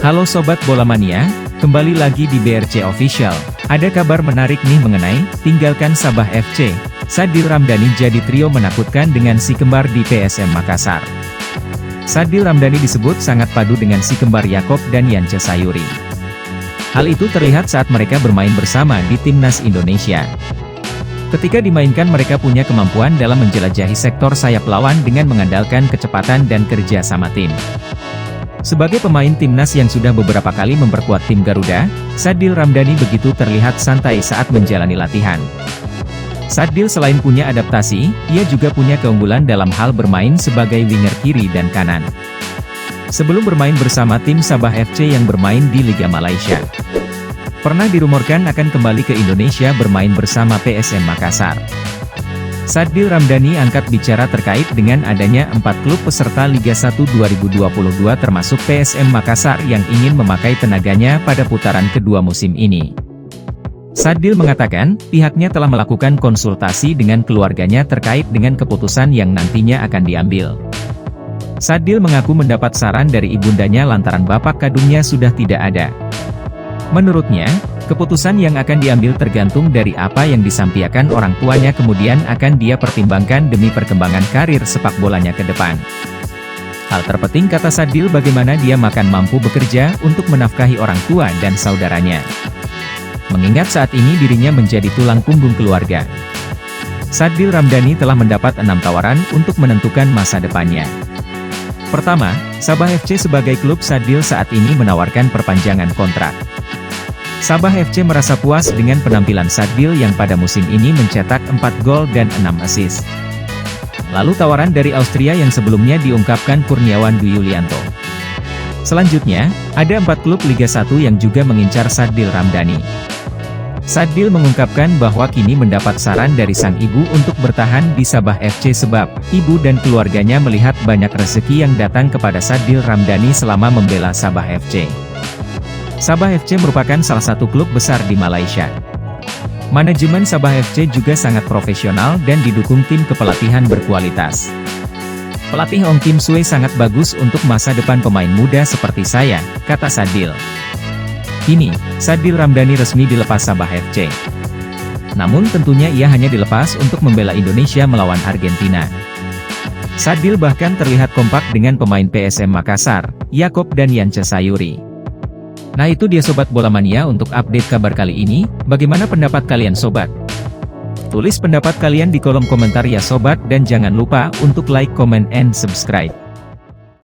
Halo Sobat Bola Mania, kembali lagi di BRC Official. Ada kabar menarik nih mengenai tinggalkan Sabah FC. Sadil Ramdhani jadi trio menakutkan dengan si kembar di PSM Makassar. Sadil Ramdhani disebut sangat padu dengan si kembar Yakob dan Yance Sayuri. Hal itu terlihat saat mereka bermain bersama di Timnas Indonesia. Ketika dimainkan mereka punya kemampuan dalam menjelajahi sektor sayap lawan dengan mengandalkan kecepatan dan kerja sama tim. Sebagai pemain timnas yang sudah beberapa kali memperkuat tim Garuda, Sadil Ramdhani begitu terlihat santai saat menjalani latihan. Sadil selain punya adaptasi, ia juga punya keunggulan dalam hal bermain sebagai winger kiri dan kanan. Sebelum bermain bersama tim Sabah FC yang bermain di Liga Malaysia, pernah dirumorkan akan kembali ke Indonesia bermain bersama PSM Makassar. Sadil Ramdhani angkat bicara terkait dengan adanya 4 klub peserta Liga 1 2022 termasuk PSM Makassar yang ingin memakai tenaganya pada putaran kedua musim ini. Sadil mengatakan, pihaknya telah melakukan konsultasi dengan keluarganya terkait dengan keputusan yang nantinya akan diambil. Sadil mengaku mendapat saran dari ibundanya lantaran bapak kandungnya sudah tidak ada. Menurutnya, keputusan yang akan diambil tergantung dari apa yang disampaikan orang tuanya kemudian akan dia pertimbangkan demi perkembangan karir sepak bolanya ke depan. Hal terpenting kata Sadil bagaimana dia makan mampu bekerja untuk menafkahi orang tua dan saudaranya. Mengingat saat ini dirinya menjadi tulang punggung keluarga. Sadil Ramdhani telah mendapat 6 tawaran untuk menentukan masa depannya. Pertama, Sabah FC sebagai klub Sadil saat ini menawarkan perpanjangan kontrak. Sabah FC merasa puas dengan penampilan Sadil yang pada musim ini mencetak 4 gol dan 6 assist. Lalu tawaran dari Austria yang sebelumnya diungkapkan Kurniawan Dwi Yulianto. Selanjutnya, ada 4 klub Liga 1 yang juga mengincar Sadil Ramdhani. Sadil mengungkapkan bahwa kini mendapat saran dari sang ibu untuk bertahan di Sabah FC sebab ibu dan keluarganya melihat banyak rezeki yang datang kepada Sadil Ramdhani selama membela Sabah FC. Sabah FC merupakan salah satu klub besar di Malaysia. Manajemen Sabah FC juga sangat profesional dan didukung tim kepelatihan berkualitas. Pelatih Ong Kim Sue sangat bagus untuk masa depan pemain muda seperti saya, kata Sadil. Kini, Sadil Ramdhani resmi dilepas Sabah FC. Namun tentunya ia hanya dilepas untuk membela Indonesia melawan Argentina. Sadil bahkan terlihat kompak dengan pemain PSM Makassar, Yakob dan Yance Sayuri. Nah itu dia Sobat Bola Mania untuk update kabar kali ini, bagaimana pendapat kalian Sobat? Tulis pendapat kalian di kolom komentar ya Sobat dan jangan lupa untuk like, comment, and subscribe.